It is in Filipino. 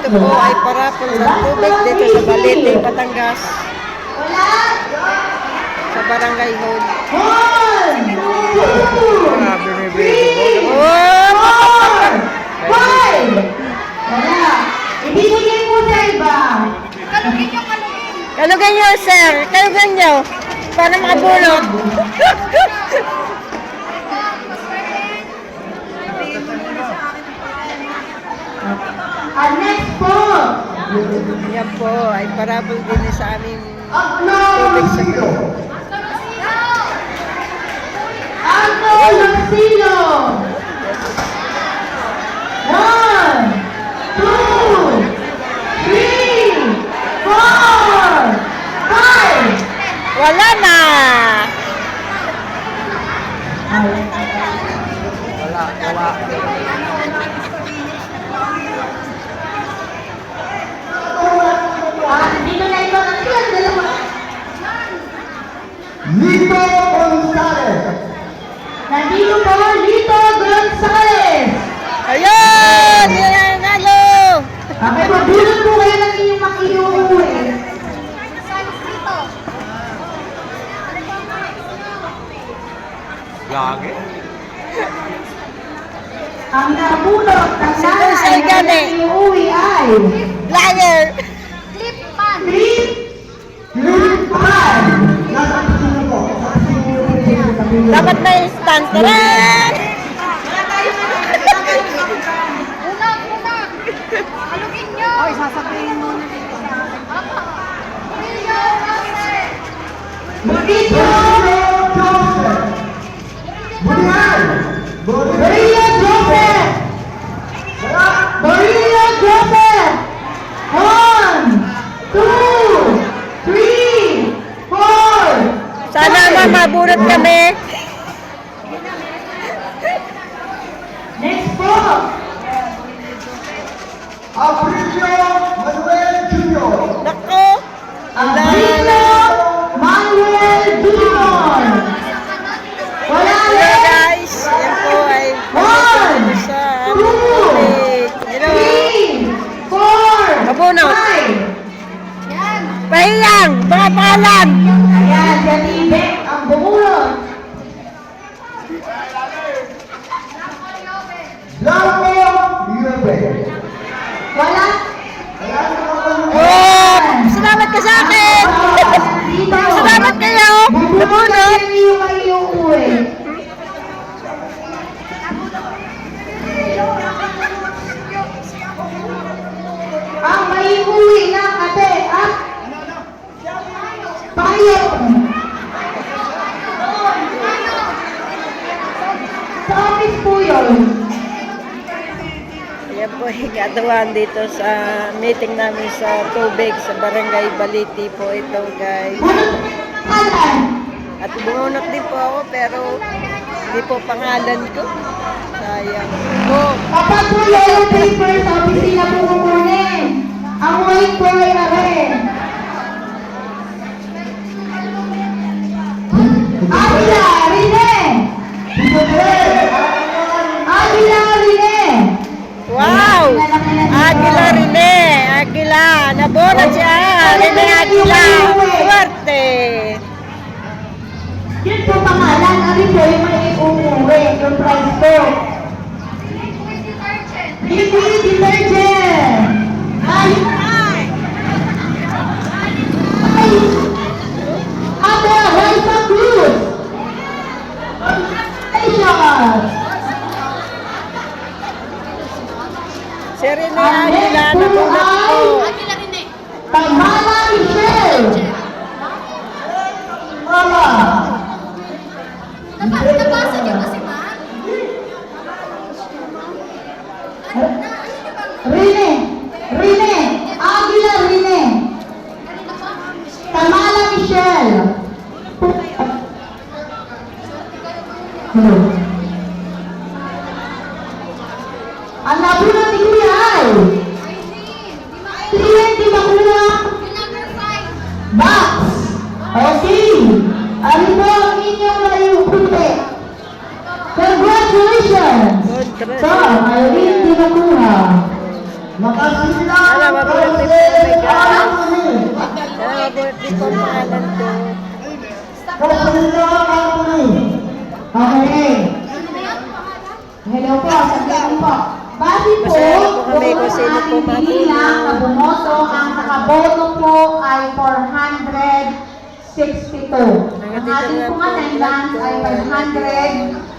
ito po ay parapol sa tubig dito sa Balete, Batangas. Sa Barangay Hall. 1, 2, Grabe may 3, baby. 4, 5. Wala. Ibibigay po sa iba. Kalugan nyo, sir. Kalugan nyo. Para makabulog. Next po. Yan po ay parapol din sa aming Agno. tubig sa Balete. Agno Marcelo. 1, 2, 3, 4, 5. Wala na. Wala. Dito na ito ang klan, dalawa. Lito Gonzales. Nandito po, Lito Gonzales. Ayun! Yan ang nalo! Okay, mabulat po kayo ng inyong makiuwi. Lagi. Ang nabulot ng Sino nanay siya na gani? iuwi ay Liar! Clip Pan. Nasa sino po? Dapat may stand. Taran! Marquito Joseph. Burial. Maria Joseph. Maria Joseph. 1, 2, 3, 4. Sana mamabulot kami. Next po. Apricio Manuel Jr. Nako! Abrilo Manuel Jr. Wala Hello rin. guys! Yan po ay 1, sa 2, tubig. Hello! 3, 4, Mabunot. 5. Pahiyang! Mga palan! Ayan, Janibek ang bumulot. Blanco Yube. Wala. Oh! Salamat ka sa akin! Dito. Salamat kayo! Bubunot Nabunot! yung maiuwi. Ang maiuwi ng ate at payong. Sa office po yun. Yan po higatuan dito sa meeting namin sa tubig sa Barangay Balete po ito guys. Bunot kalan. At bumunot din po ako pero hindi po pangalan ko. Sayang po. Kapag po yellow paper sa opisina po kukunin. Ang white po ay are. Avila Rene. Avila Rene. Wow! Agila Rene! Agila! Nabunot siya! Rene Agila! Suwerte! Yun po pangalan. Ano po yung may umuwi. Yung price po. Liquid detergent. Ay! Ay! Ate, rice and fruit. Station. Si Rene Agila! Nabunot po! Tamara Michelle. Mama. Nabasa niyo kasi, ma? Rene. Rene. Aguila Rene. Tamara Michelle. Hello. Ang nabunot ni Kuya ay 3 makuha box. Okay. Ano po ang inyong maiupunti? Congratulations! Good, So, Irene di nakuha. Makasilang Sana mabuti po, President my God. Anthony. Sana mabuti po ang pangalan ko. President Anthony. Okay. Hello po, sabihin po. Bali po, Masaya po kami doon kung sa sino po ating bilang na bumoto, ang nakaboto po ay 462. Ang Dito ating na po, pong attendance ay 500